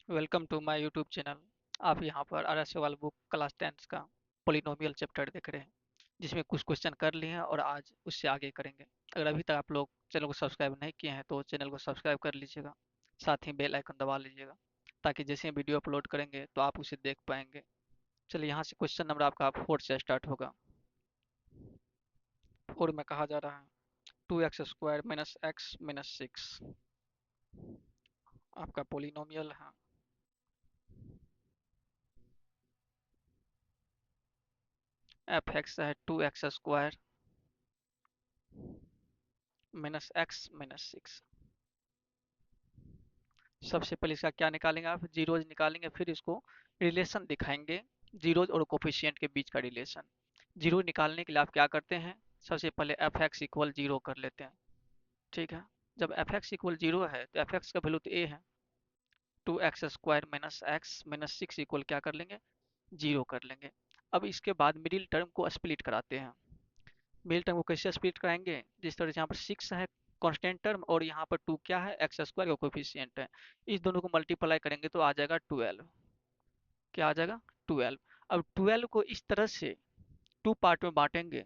Welcome to my YouTube channel. आप यहाँ पर आर एस वाल बुक क्लास 10 का पोलिनोमियल चैप्टर देख रहे हैं, जिसमें कुछ क्वेश्चन कर लिए हैं और आज उससे आगे करेंगे। अगर अभी तक आप लोग चैनल को सब्सक्राइब नहीं किए हैं तो चैनल को सब्सक्राइब कर लीजिएगा, साथ ही बेल आइकन दबा लीजिएगा ताकि जैसे ही वीडियो अपलोड करेंगे तो आप उसे देख पाएंगे। चलिए, यहाँ से क्वेश्चन नंबर आपका 4 से स्टार्ट होगा। 4 में कहा जा रहा है 2x² माइनस एक्स माइनस 6 आपका पोलिनोमियल है। एफ एक्स है 2x² माइनस एक्स माइनस 6। सबसे पहले इसका क्या निकालेंगे, आप जीरोज निकालेंगे, फिर इसको रिलेशन दिखाएंगे, जीरोज और कोफिशिएंट के बीच का रिलेशन। जीरो निकालने के लिए आप क्या करते हैं, सबसे पहले एफ एक्स इक्वल जीरो कर लेते हैं। ठीक है, जब एफ एक्स इक्वल जीरो है तो एफ एक्स का वैल्यू तो ए है, 2x² minus x minus 6 equal क्या कर लेंगे, जीरो कर लेंगे। अब इसके बाद मिडिल टर्म को स्प्लिट कराते हैं। मिडिल टर्म को कैसे स्प्लिट कराएंगे, जिस तरह से यहाँ पर 6 है कांस्टेंट टर्म और यहाँ पर 2 क्या है, x² का कोफिशिएंट है। इस दोनों को मल्टीप्लाई करेंगे तो आ जाएगा 12। क्या आ जाएगा, 12। अब 12 को इस तरह से टू पार्ट में बांटेंगे,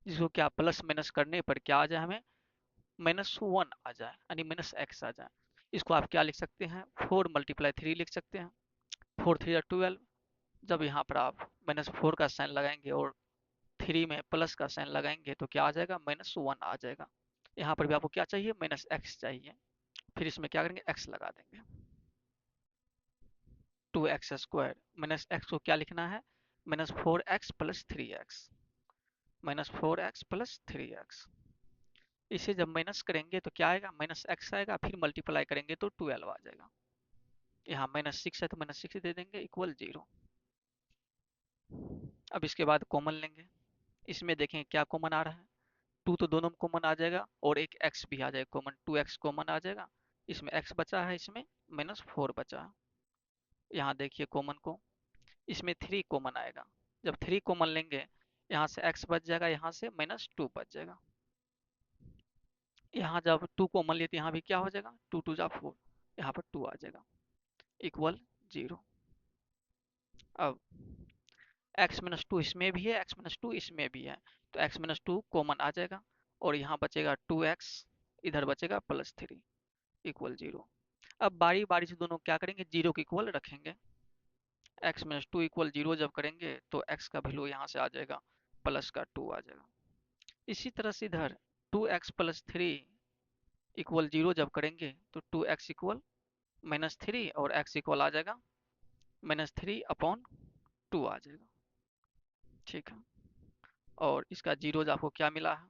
जिसको क्या प्लस माइनस करने पर क्या आ जाए, हमें -1 आ जाए, यानी -x आ जाए। इसको आप क्या लिख सकते हैं, 4 × 3 लिख सकते हैं। 4 3 12। जब यहाँ पर आप -4 का साइन लगाएंगे और 3 में प्लस का साइन लगाएंगे तो क्या आ जाएगा, -1 आ जाएगा। यहाँ पर भी आपको क्या चाहिए, -x चाहिए। फिर इसमें क्या करेंगे, x लगा देंगे। 2x² माइनस एक्स को क्या लिखना है, -4x plus 3x, -4x plus 3x। इसे जब माइनस करेंगे तो क्या आएगा, -x आएगा, फिर मल्टीप्लाई करेंगे तो 12 आ जाएगा। यहाँ -6 है तो -6 दे देंगे इक्वल 0। अब इसके बाद कॉमन लेंगे। इसमें देखें क्या कॉमन आ रहा है, 2 तो दोनों में कॉमन आ जाएगा और एक x भी आ जाएगा कॉमन, 2x कॉमन आ जाएगा। इसमें x बचा है, इसमें -4 बचा है। यहाँ देखिए कॉमन को, इसमें 3 कॉमन आएगा। जब 3 कॉमन लेंगे, यहाँ से x बच जाएगा, यहाँ से -2 बच जाएगा। यहाँ जब 2 कॉमन लिए तो यहाँ भी क्या हो जाएगा, 2 2 जा 4, यहाँ पर 2 आ जाएगा इक्वल 0। अब x-2 इसमें भी है, x-2 इसमें भी है, तो x-2 कॉमन आ जाएगा और यहाँ बचेगा 2x, इधर बचेगा +3 इक्वल 0। अब बारी बारी से दोनों क्या करेंगे, जीरो के इक्वल रखेंगे। x-2 इक्वल 0 जब करेंगे तो x का वैल्यू यहाँ से आ जाएगा, प्लस का 2 आ जाएगा। इसी तरह से इधर 2x प्लस 3 इक्वल 0 जब करेंगे तो 2x इक्वल -3 और x इक्वल आ जाएगा -3/2 आ जाएगा। ठीक है, और इसका जीरोज आपको क्या मिला है,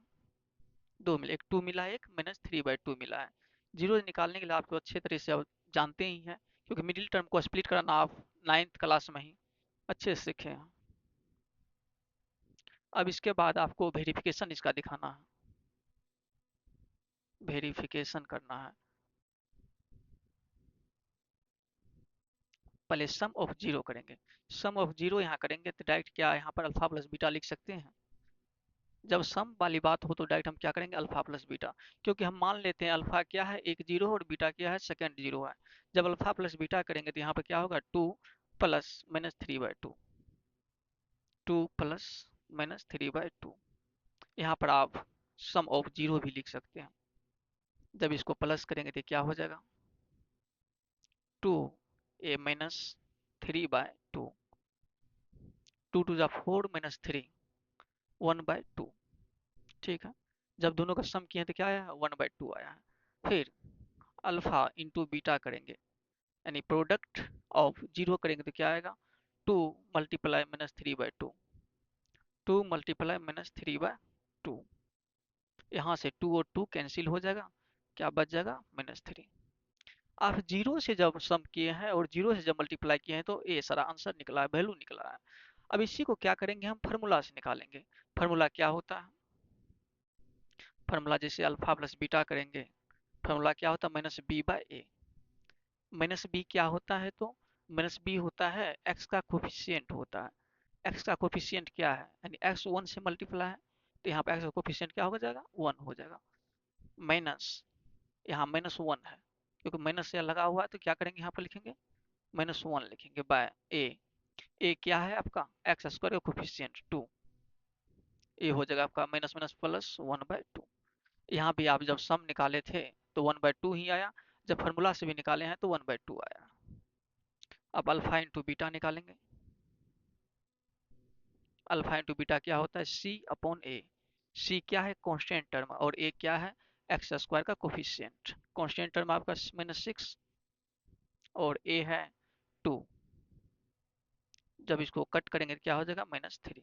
दो मिले, एक 2 मिला है, एक -3/2 मिला है। जीरोज निकालने के लिए आपको अच्छे तरह से अब जानते ही हैं, क्योंकि मिडिल टर्म को स्प्लिट कराना आप 9th क्लास में ही अच्छे से सीखे हैं। अब इसके बाद आपको वेरिफिकेशन इसका दिखाना है, वेरिफिकेशन करना है। पहले सम ऑफ जीरो करेंगे। सम ऑफ जीरो यहाँ करेंगे तो डायरेक्ट क्या, यहाँ पर अल्फा प्लस बीटा लिख सकते हैं। जब सम वाली बात हो तो डायरेक्ट हम क्या करेंगे, अल्फा प्लस बीटा, क्योंकि हम मान लेते हैं अल्फा क्या है, एक जीरो और बीटा क्या है, सेकंड जीरो है। जब अल्फा प्लस बीटा करेंगे तो यहाँ पर क्या होगा, 2 प्लस -3/2, 2 प्लस -3/2। यहाँ पर आप सम ऑफ जीरो भी लिख सकते हैं। जब इसको प्लस करेंगे तो क्या हो जाएगा, 2a-3/2, 2 2 जा 4 -3, 1/2। ठीक है, जब दोनों का सम किए तो क्या आया, 1/2 आया है। फिर अल्फा इंटू बीटा करेंगे, यानी प्रोडक्ट ऑफ जीरो करेंगे तो क्या आएगा, 2 मल्टीप्लाई -3/2, 2 मल्टीप्लाई -3/2। यहाँ से 2 और 2 कैंसिल हो जाएगा, क्या बच जाएगा, -3। आप जीरो से जब सम किए हैं और जीरो से जब मल्टीप्लाई किए हैं तो ये सारा आंसर निकला है, वैल्यू निकला है। अब इसी को क्या करेंगे, हम फार्मूला से निकालेंगे। फार्मूला क्या होता है, फार्मूला जैसे अल्फा प्लस बीटा करेंगे, फार्मूला क्या होता है, -b/a। -b क्या होता है, तो -b होता है x का कोफिशिएंट होता है। x का कोफिशिएंट क्या है, यानी x 1 से मल्टीप्लाई है, तो यहाँ पे x का कोफिशिएंट क्या हो जाएगा, 1 हो जाएगा। माइनस, यहाँ -1 है, क्योंकि माइनस से लगा हुआ है तो क्या करेंगे, यहाँ पर लिखेंगे -1 लिखेंगे बाय ए क्या है आपका एक्स स्क्वायर का कोफिशिएंट 2, ए हो जाएगा आपका माइनस माइनस प्लस 1/2। यहाँ भी आप जब सम निकाले थे तो 1/2 ही आया, जब फार्मूला से भी निकाले हैं तो 1/2 आया। अब अल्फा इंटू बीटा निकालेंगे। अल्फा इंटू बीटा क्या होता है सी अपॉन ए। सी क्या है कांस्टेंट टर्म और ए क्या है एक्स स्क्वायर का कोफिशिएंट। कांस्टेंट टर्म आपका -6 और ए है 2। जब इसको कट करेंगे तो क्या हो जाएगा -3।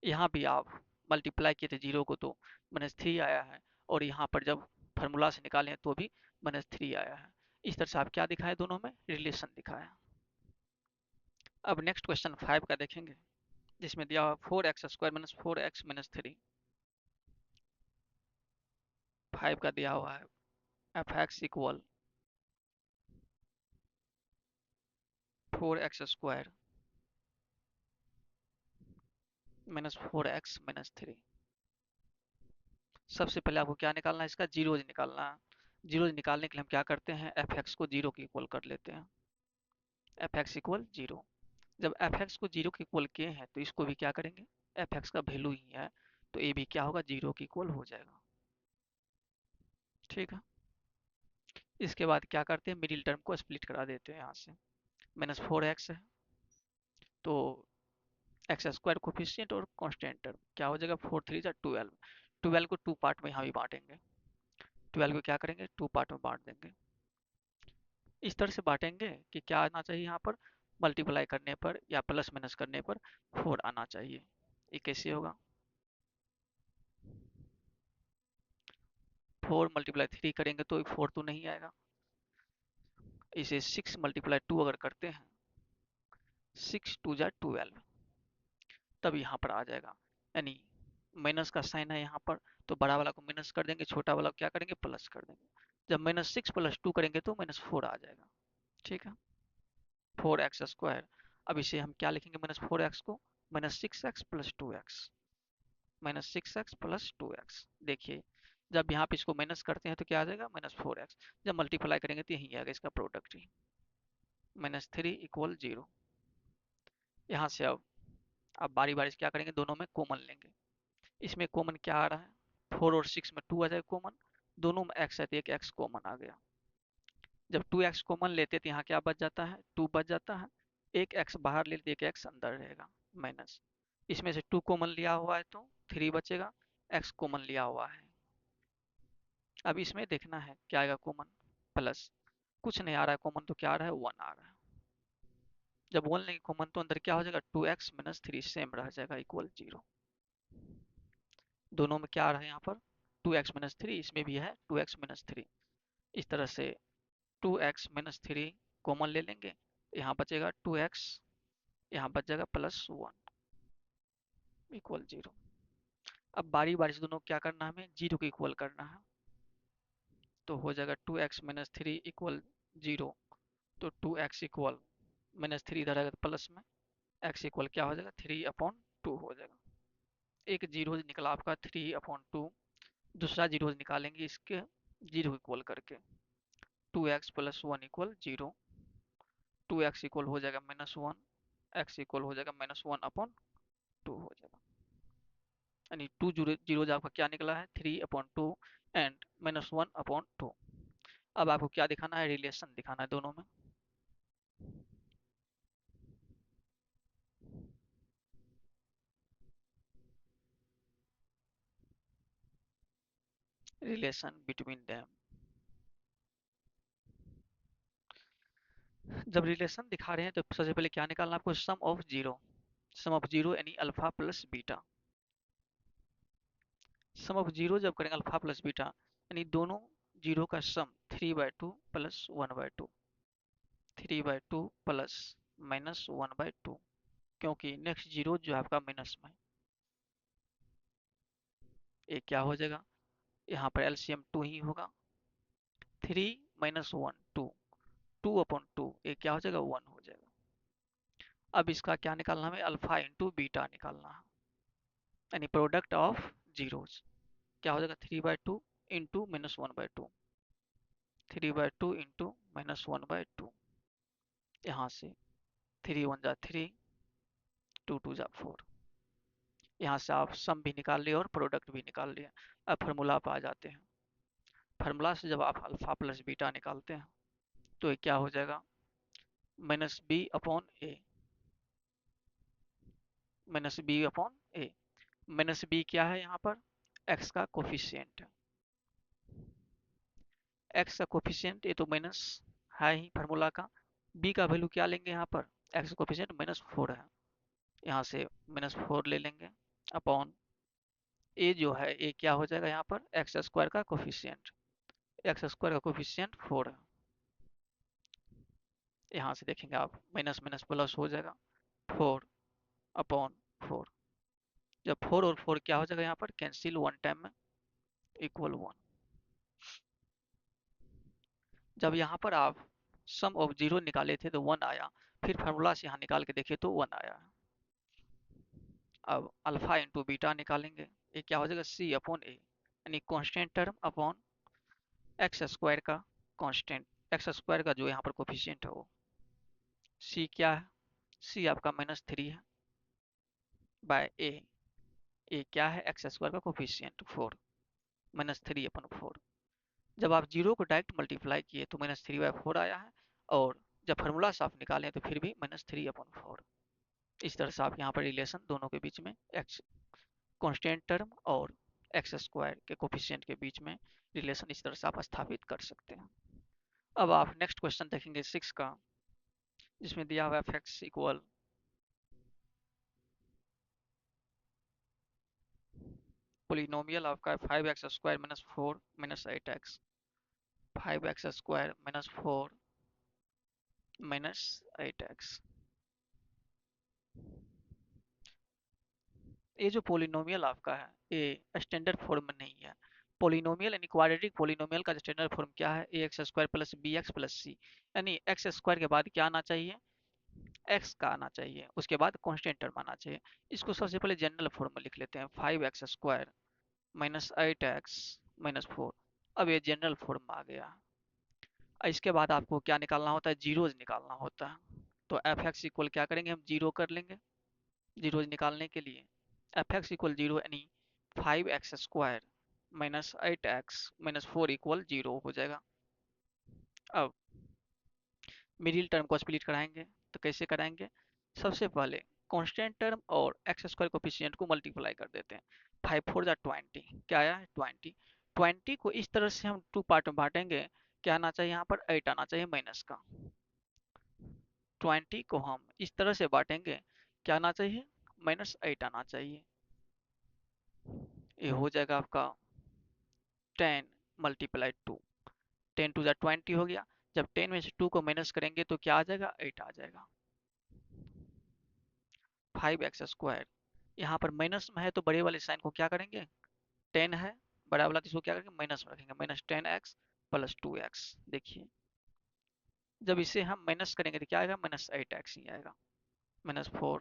यहाँ भी आप मल्टीप्लाई किए थे जीरो को तो -3 आया है, और यहाँ पर जब फार्मूला से निकाले हैं तो भी -3 आया है। इस तरह से आप क्या दिखाए दोनों में रिलेशन दिखाया। अब नेक्स्ट क्वेश्चन 5 का देखेंगे, जिसमें दिया हुआ 4x² - 4x - 3। 5 का दिया हुआ है f(x) इक्वल 4x² - 4x - 3। सबसे पहले आपको क्या निकालना है, इसका जीरोज निकालना है। जीरोज निकालने के लिए हम क्या करते हैं f(x) को जीरो के इक्वल कर लेते हैं। f(x) equal 0। जब f(x) को जीरो के इक्वल किए हैं तो इसको भी क्या करेंगे, f(x) का वैल्यू ही है तो ये भी क्या होगा जीरो के इक्वल हो जाएगा। ठीक है, इसके बाद क्या करते हैं मिडिल टर्म को स्प्लिट करा देते हैं। यहाँ से -4x है तो x² कोफिशिएंट और कांस्टेंट टर्म क्या हो जाएगा 4 3 जा 12। 12 को 2 पार्ट में यहाँ भी बांटेंगे। 12 को क्या करेंगे 2 पार्ट में बांट देंगे। इस तरह से बांटेंगे कि क्या आना चाहिए यहाँ पर मल्टीप्लाई करने पर या प्लस माइनस करने पर 4 आना चाहिए। ये कैसे होगा 4 × 3 करेंगे तो 4 तो नहीं आएगा। इसे 6 × 2 अगर करते हैं 6 2 जा 12 तब यहाँ पर आ जाएगा। यानी माइनस का साइन है यहाँ पर तो बड़ा वाला को माइनस कर देंगे, छोटा वाला को क्या करेंगे प्लस कर देंगे। जब -6 + 2 करेंगे तो -4 आ जाएगा। ठीक है 4x²। अब इसे हम क्या लिखेंगे -4x को -6x + 2x -6x + 2x। देखिए जब यहाँ पे इसको माइनस करते हैं तो क्या आ जाएगा -4x। जब मल्टीप्लाई करेंगे तो यही आएगा इसका प्रोडक्ट ही -3 = 0। यहाँ से अब बारी बारी से क्या करेंगे दोनों में कॉमन लेंगे। इसमें कॉमन क्या आ रहा है 4 और 6 में 2 आ जाएगा कॉमन, दोनों में x है तो एक x कॉमन आ गया। जब 2x कॉमन लेते तो यहाँ क्या बच जाता है 2 बच जाता है, एक x बाहर ले लेते एक x अंदर रहेगा माइनस। इसमें से 2 कॉमन लिया हुआ है तो 3 बचेगा, x कॉमन लिया हुआ है। अब इसमें देखना है क्या आएगा कॉमन प्लस, कुछ नहीं आ रहा है कॉमन तो क्या आ रहा है 1 आ रहा है। जब 1 लेंगे कॉमन तो अंदर क्या हो जाएगा 2x - 3 सेम रह जाएगा इक्वल 0। दोनों में क्या आ रहा है यहाँ पर 2x - 3, इसमें भी है 2x - 3। इस तरह से 2x - 3 कॉमन ले लेंगे, यहाँ बचेगा 2x, यहाँ बच जाएगा +1 इक्वल 0। अब बारी बारी से दोनों क्या करना है हमें 0 को इक्वल करना है तो हो जाएगा 2x - 3 = 0। तो 2x इक्वल -3 इधर आएगा तो प्लस में x इक्वल क्या हो जाएगा 3/2 हो जाएगा। एक जीरो निकला आपका 3/2। दूसरा जीरो निकालेंगे इसके 0 इक्वल करके 2x + 1 = 0। 2x इक्वल हो जाएगा -1, x इक्वल हो जाएगा -1/2 हो जाएगा। यानी 2 जीरो जीरो आपका क्या निकला है 3/2 एंड -1/2। अब आपको क्या दिखाना है रिलेशन दिखाना है दोनों में। Relation between them. जब रिलेशन दिखा रहे हैं तो सबसे पहले क्या निकालना है आपको sum of zero. Sum of zero यानी alpha plus beta. Sum of zero जब करेंगे अल्फा प्लस बीटा यानी दोनों जीरो का सम 3/2 + 1/2, 3/2 प्लस -1/2, क्योंकि नेक्स्ट जीरो जो है आपका माइनस में। ये क्या हो जाएगा यहाँ पर एलसीएम 2 ही होगा। 3 - 1 2, 2/2 ये क्या हो जाएगा 1 हो जाएगा। अब इसका क्या निकालना है हमें अल्फा इंटू बीटा निकालना है, यानी प्रोडक्ट ऑफ जीरोस क्या हो जाएगा 3/2 इंटू -1/2, 3/2 इंटू -1/2। यहाँ से 3 × 1 = 3, 2 × 2 = 4। यहाँ से आप सम भी निकाल लिए और प्रोडक्ट भी निकाल लिए। अब फार्मूला पे आ जाते हैं। फार्मूला से जब आप अल्फा प्लस बीटा निकालते हैं तो ये क्या हो जाएगा, -b/a, -b/a। -b क्या है यहाँ पर, x का कोफिशिएंट। x का कोफिशिएंट ये तो माइनस है ही फार्मूला का। b का वैल्यू क्या लेंगे यहाँ पर, x का कोफिशिएंट -4 है, यहाँ से -4 ले लेंगे अपॉन a जो है a क्या हो जाएगा यहाँ पर, x² का कोफिशिएंट। x² का कोफिशिएंट 4 है। यहाँ से देखेंगे आप माइनस माइनस प्लस हो जाएगा, 4/4। जब 4 और 4 क्या हो जाएगा यहाँ पर, कैंसिल 1 टाइम में, इक्वल 1। जब यहाँ पर आप सम ऑफ जीरो निकाले थे तो 1 आया, फिर फार्मूला से यहाँ निकाल के देखे तो 1 आया। अब अल्फा इंटू बीटा निकालेंगे, ये क्या हो जाएगा, c/a, यानी कांस्टेंट टर्म अपॉन x² का कांस्टेंट, x² का जो यहाँ पर कोफिशिएंट है वो। c क्या है, c आपका -3 है बाय a क्या है, x² का कोफिशिएंट 4, -3/4। जब आप जीरो को डायरेक्ट मल्टीप्लाई किए तो -3/4 आया है, और जब फार्मूला से आप निकालें तो फिर भी -3/4। इस तरह से आप यहाँ पर रिलेशन दोनों के बीच में, x कांस्टेंट टर्म और x² के कोफिशिएंट के बीच में रिलेशन इस तरह से आप स्थापित कर सकते हैं। अब आप नेक्स्ट क्वेश्चन देखेंगे 6 का, जिसमें दिया हुआ f(x) इक्वल पोलिनोमियल आपका 5x² - 4 - 8x, 5x² - 4 - 8x। ये जो पोलिनोमियल आपका है ये स्टैंडर्ड फॉर्म में नहीं है। पोलिनोमियल यानी क्वाड्रेटिक पोलिनोमियल का स्टैंडर्ड फॉर्म क्या है, ax² + bx + c, यानी x² के बाद क्या आना चाहिए, x का आना चाहिए, उसके बाद कांस्टेंट टर्म आना चाहिए। इसको सबसे पहले जनरल फॉर्म में लिख लेते हैं, 5x² - 8x - 4। अब ये जनरल फॉर्म में आ गया। इसके बाद आपको क्या निकालना होता है, जीरोज निकालना होता है। तो f(x) इक्वल क्या करेंगे, हम जीरो कर लेंगे। जीरोज निकालने के लिए f(x) इक्वल 0, यानी 5x² - 8x - 4 = 0 हो जाएगा। अब मिडिल टर्म को स्प्लिट कराएंगे, तो कैसे कराएंगे, सबसे पहले कांस्टेंट टर्म और x² कोफिशिएंट को मल्टीप्लाई कर देते हैं। 5×4 = 20, क्या आया है 20। 20 को इस तरह से हम 2 पार्ट में बांटेंगे, क्या आना चाहिए यहाँ पर, 8 आना चाहिए माइनस का। 20 को हम इस तरह से बांटेंगे, क्या आना चाहिए, -8 आना चाहिए। ये हो जाएगा आपका 10 × 2, 10 × 2 = 20 हो गया। जब 10 में से 2 को माइनस करेंगे तो क्या आ जाएगा, 8 आ जाएगा। 5x², यहाँ पर माइनस में है तो बड़े वाले साइन को क्या करेंगे, 10 है बड़ा वाला, तो इसको क्या करेंगे, माइनस में रखेंगे, -10x + 2x। देखिए जब इसे हम माइनस करेंगे तो क्या आएगा, -8x ही आएगा, -4।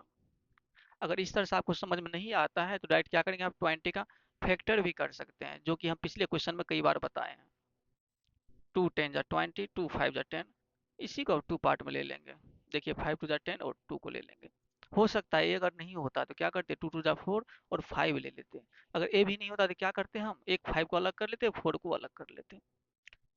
अगर इस तरह से आपको समझ में नहीं आता है तो डायरेक्ट क्या करेंगे, आप 20 का फैक्टर भी कर सकते हैं, जो कि हम पिछले क्वेश्चन में कई बार बताए हैं। 2 × 10 = 20, 2 × 5 = 10। इसी को 2 पार्ट में ले लेंगे। देखिए 5 × 2 = 10 और 2 को ले लेंगे। हो सकता है ये अगर नहीं होता तो क्या करते, 2 × 2 = 4 और 5 ले लेते। अगर ये भी नहीं होता तो क्या करते, हम एक 5 को अलग कर लेते, 4 को अलग कर लेते।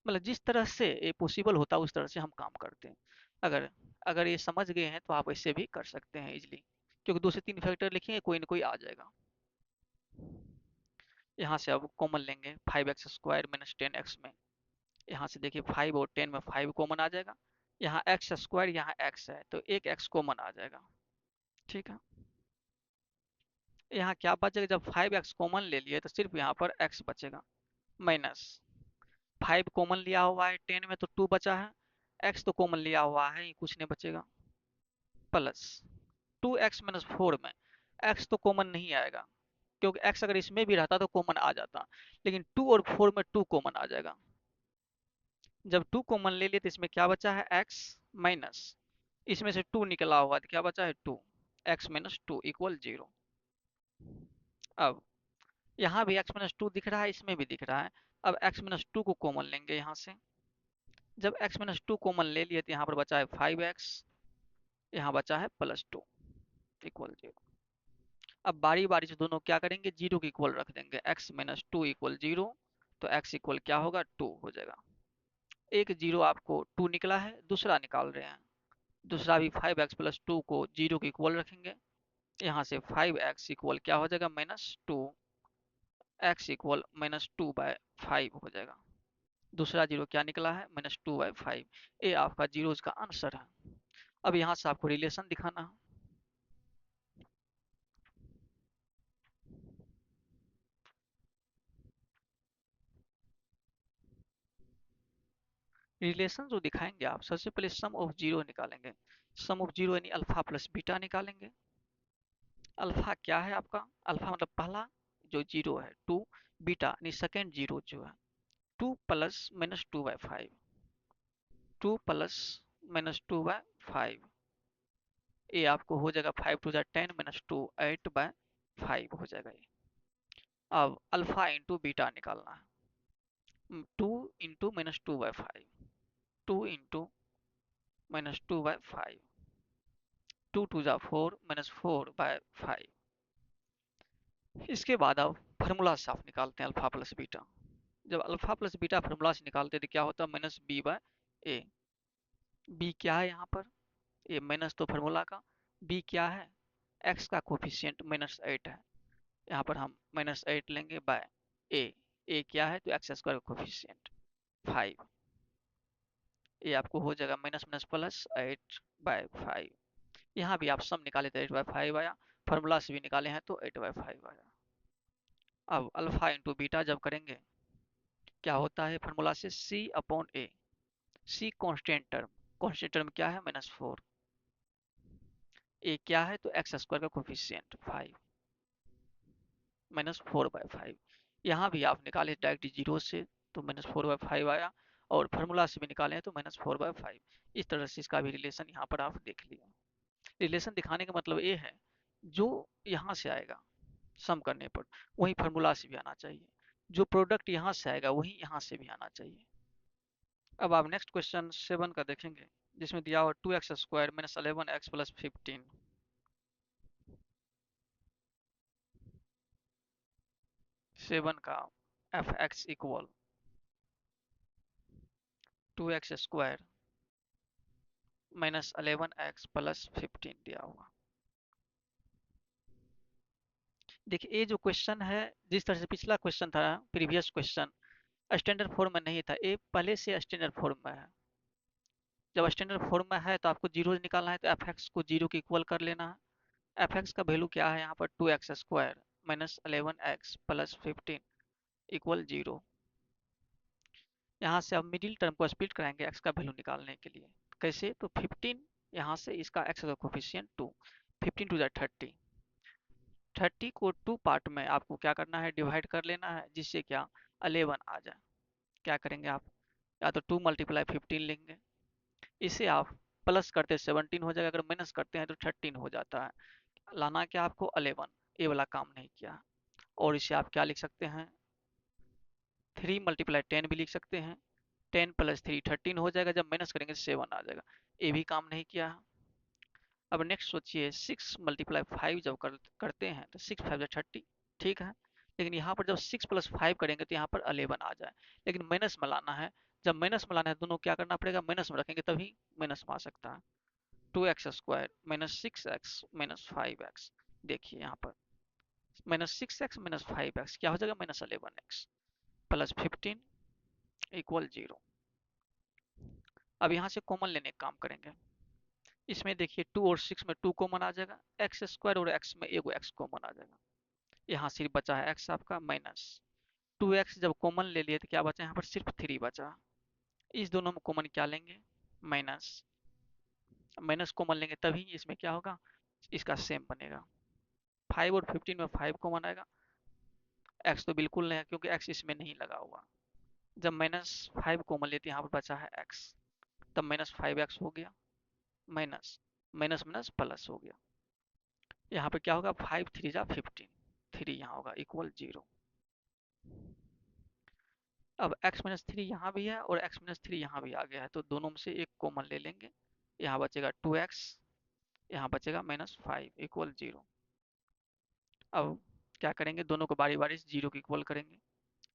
मतलब जिस तरह से ये पॉसिबल होता है उस तरह से हम काम करते हैं। अगर अगर ये समझ गए हैं तो आप ऐसे भी कर सकते हैं इजिली, क्योंकि 2 से 3 फैक्टर लिखेंगे कोई ना कोई आ जाएगा। यहाँ से अब कॉमन लेंगे, 5x² - 10x में, यहाँ से देखिए 5 और 10 में 5 कॉमन आ जाएगा। यहाँ x², यहाँ x है तो एक x कॉमन आ जाएगा, ठीक है। यहाँ क्या बचेगा, जब 5x कॉमन ले लिए तो सिर्फ यहाँ पर x बचेगा, माइनस 5 कॉमन लिया हुआ है 10 में तो 2 बचा है, x तो कॉमन लिया हुआ है कुछ नहीं बचेगा, प्लस 2x - 4 में x तो कॉमन नहीं आएगा, क्योंकि x अगर इसमें भी रहता तो कॉमन आ जाता, लेकिन 2 और 4 में 2 कॉमन आ जाएगा। जब 2 कॉमन ले लिए तो इसमें क्या बचा है, x माइनस, इसमें से 2 निकला हुआ तो क्या बचा है 2, x - 2 = 0। अब यहाँ भी x - 2 दिख रहा है, इसमें भी दिख रहा है। अब x - 2 को कॉमन लेंगे यहाँ से। जब x - 2 कॉमन ले लिए तो यहाँ पर बचा है 5x यहाँ बचा है +2 इक्वल 0। अब बारी बारी से दोनों क्या करेंगे, जीरो के इक्वल रख देंगे। x-2 इक्वल 0, तो x इक्वल क्या होगा, 2 हो जाएगा। एक जीरो आपको 2 निकला है, दूसरा निकाल रहे हैं। दूसरा भी 5x+2 को जीरो के इक्वल रखेंगे। यहाँ से 5x इक्वल क्या हो जाएगा, -2, x इक्वल -2/5 हो जाएगा। दूसरा जीरो क्या निकला है, -2/5। ये आपका जीरो का आंसर है। अब यहाँ से आपको रिलेशन दिखाना है। रिलेशन जो दिखाएंगे आप, सबसे पहले सम ऑफ जीरो निकालेंगे। सम ऑफ जीरो यानी अल्फा प्लस बीटा निकालेंगे। अल्फा क्या है आपका, अल्फा मतलब पहला जो जीरो है 2, बीटा यानी सेकेंड जीरो जो है 2 प्लस -2/5, 2 प्लस -2/5। ये आपको हो जाएगा 5 × 2 = 10 -2 8/5 हो जाएगा ये। अब अल्फा इंटू बीटा निकालना है। 2 इंटू -2/5, 2 इंटू -2/5, 2 2 जा 4 -4/5। इसके बाद अब फार्मूला से आप निकालते हैं अल्फा प्लस बीटा। जब अल्फा प्लस बीटा फार्मूला से निकालते हैं तो क्या होता है, -b/a। b क्या है यहाँ पर, ए माइनस तो फार्मूला का, b क्या है, x का कोफिशिएंट -8 है। यहाँ पर हम -8 लेंगे बाय a। a क्या है, तो x² का कोफिशिएंट 5। ये आपको हो जाएगा माइनस माइनस प्लस 8/5। यहाँ भी आप सम निकाले तो 8/5 आया, फार्मूला से भी निकाले हैं तो 8/5 आया। अब अल्फा इंटू बीटा जब करेंगे क्या होता है, फार्मूला से c/a। c कांस्टेंट टर्म क्या है, -4। a क्या है, तो x² का कोफिशिएंट 5 -4/5। यहाँ भी आप निकाले डायरेक्ट जीरो से तो -4/5 आया, और फार्मूला से भी निकाले हैं तो -4/5। इस तरह से इसका भी रिलेशन यहाँ पर आप देख लिया। रिलेशन दिखाने का मतलब ये है, जो यहाँ से आएगा सम करने पर वही फार्मूला से भी आना चाहिए, जो प्रोडक्ट यहाँ से आएगा वही यहाँ से भी आना चाहिए। अब आप नेक्स्ट क्वेश्चन 7 का देखेंगे, जिसमें दिया हुआ 2x² - 11x + 15। 7 का f(x) इक्वल 2x² - 11x + 15 दिया हुआ। देखिए ये जो क्वेश्चन है, जिस तरह से पिछला क्वेश्चन था, प्रीवियस क्वेश्चन स्टैंडर्ड फॉर्म में नहीं था, ये पहले से स्टैंडर्ड फॉर्म में है। जब स्टैंडर्ड फॉर्म में है तो आपको जीरो निकालना है, तो f(x) को जीरो के इक्वल कर लेना है। f(x) का वैल्यू क्या है यहाँ पर, 2x² - 11x + 15 इक्वल 0। यहाँ से अब मिडिल टर्म को स्प्लिट कराएंगे x का वैल्यू निकालने के लिए। कैसे, तो 15 यहाँ से इसका x का कोफिशिएंट 2, 15 2 = 30। 30 को 2 पार्ट में आपको क्या करना है, डिवाइड कर लेना है, जिससे क्या 11 आ जाए। क्या करेंगे आप, या तो 2 × 15 लेंगे, इसे आप प्लस करते 17 हो जाएगा, अगर माइनस करते हैं तो 13 हो जाता है। लाना क्या आपको 11, ये वाला काम नहीं किया। और इसे आप क्या लिख सकते हैं, 3 × 10 भी लिख सकते हैं। 10 + 3 13 हो जाएगा, जब माइनस करेंगे 7 आ जाएगा। ये भी काम नहीं किया है। अब नेक्स्ट सोचिए 6 × 5 जब करते हैं तो 6 5 30, ठीक है। लेकिन यहाँ पर जब 6 + 5 करेंगे तो यहाँ पर 11 आ जाए, लेकिन माइनस में लाना है। जब माइनस में लाना है दोनों क्या करना पड़ेगा, माइनस में रखेंगे तभी माइनस में आ सकता है। 2x² - 6x - 5x। देखिए यहाँ पर -6x - 5x क्या हो जाएगा, -11x + 15 इक्वल 0। अब यहाँ से कॉमन लेने का काम करेंगे। इसमें देखिए 2 और 6 में 2 कॉमन आ जाएगा, x² और x में एगो x कॉमन आ जाएगा। यहाँ सिर्फ बचा है x आपका माइनस 2x। जब कॉमन ले लिए तो क्या बचा, यहाँ पर सिर्फ 3 बचा। इस दोनों में कॉमन क्या लेंगे, माइनस। माइनस कॉमन लेंगे तभी इसमें क्या होगा, इसका सेम बनेगा। 5 और 15 में 5 कॉमन आएगा, x तो बिल्कुल नहीं है क्योंकि x इसमें नहीं लगा हुआ। जब -5 कॉमन लेते हैं यहाँ पर बचा है x, तब -5x हो गया, माइनस माइनस माइनस प्लस हो गया। यहाँ पे क्या होगा, 5 3 जा 15, 3 यहाँ होगा इक्वल 0। अब x-3 यहाँ भी है और x-3 यहाँ भी आ गया है, तो दोनों में से एक कॉमन ले लेंगे। यहाँ बचेगा 2x यहाँ बचेगा -5 इक्वल 0। अब क्या करेंगे, दोनों को बारी बारी से 0 के इक्वल करेंगे।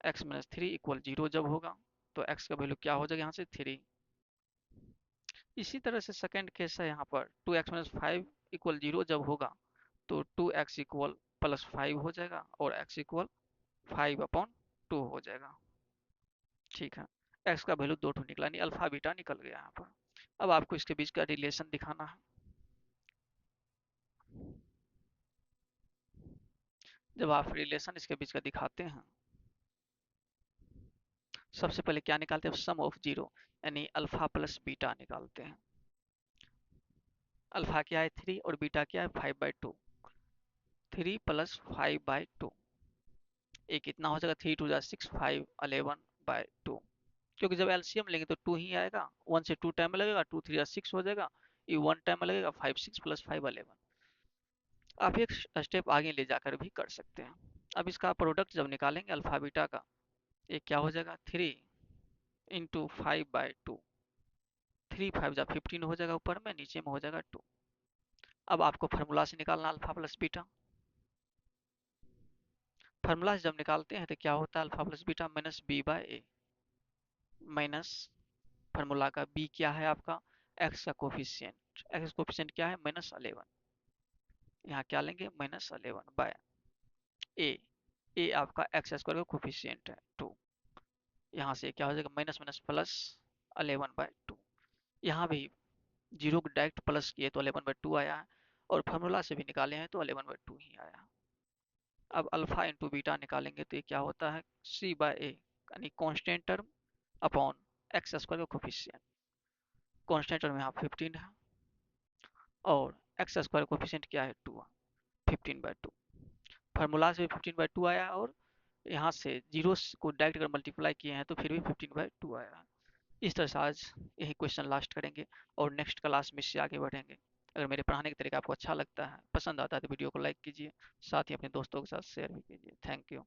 x-3 इक्वल 0 जब होगा तो x का वैल्यू क्या हो जाएगा यहाँ से 3। इसी तरह से सेकंड केस है यहाँ पर 2x-5 इक्वल 0 जब होगा तो 2x इक्वल +5 हो जाएगा और x इक्वल 5/2 हो जाएगा। ठीक है, x का वैल्यू दो ठो निकला, नहीं अल्फा बीटा निकल गया यहाँ पर। अब आपको इसके बीच का रिलेशन दिखाना है। जब आप रिलेशन इसके बीच का दिखाते हैं, सबसे पहले क्या निकालते हैं, सम ऑफ जीरो, यानी अल्फा प्लस बीटा निकालते हैं। अल्फा क्या है 3 और बीटा क्या है 5/2। 3 + 5/2, ये कितना हो जाएगा, 3 2 जा 6, 5 11/2। क्योंकि जब एलसीएम लेंगे तो 2 ही आएगा, 1 से 2 टाइम लगेगा, 2 3 जा 6 हो जाएगा, ये 1 टाइम लगेगा, 5 6 + 5 11। आप एक स्टेप आगे ले जाकर भी कर सकते हैं। अब इसका प्रोडक्ट जब निकालेंगे अल्फा बीटा का, ये क्या हो जाएगा 3 × 5/2। 3 5 जा 15 हो जाएगा, ऊपर में नीचे में हो जाएगा 2। अब आपको फार्मूला से निकालना अल्फा प्लस बीटा। फार्मूला से जब निकालते हैं तो क्या होता है, alpha plus beta -b/a minus formula का b क्या है आपका, x का कोफिशिएंट। x कोफिशिएंट क्या है -11, यहाँ क्या लेंगे -11/a। a आपका x² का कोफिशिएंट है 2। यहाँ से क्या हो जाएगा माइनस माइनस प्लस 11/2। यहाँ भी 0 को डायरेक्ट प्लस किए तो 11/2 आया है, और फार्मूला से भी निकाले हैं तो 11/2 ही आया। अब अल्फा इंटू बीटा निकालेंगे तो ये क्या होता है c/a, यानी कांस्टेंट टर्म अपॉन x² का कोफिशिएंट। कांस्टेंट टर्म यहाँ 15 है और x² कोफिशिएंट क्या है 2, 15/2। फार्मूला से भी 15/2 आया, और यहाँ से जीरो को डायरेक्ट अगर मल्टीप्लाई किए हैं तो फिर भी 15/2 आया। इस तरह से आज यही क्वेश्चन लास्ट करेंगे और नेक्स्ट क्लास में इससे आगे बढ़ेंगे। अगर मेरे पढ़ाने का तरीका आपको अच्छा लगता है, पसंद आता है तो वीडियो को लाइक कीजिए, साथ ही अपने दोस्तों के साथ शेयर भी कीजिए। Thank you.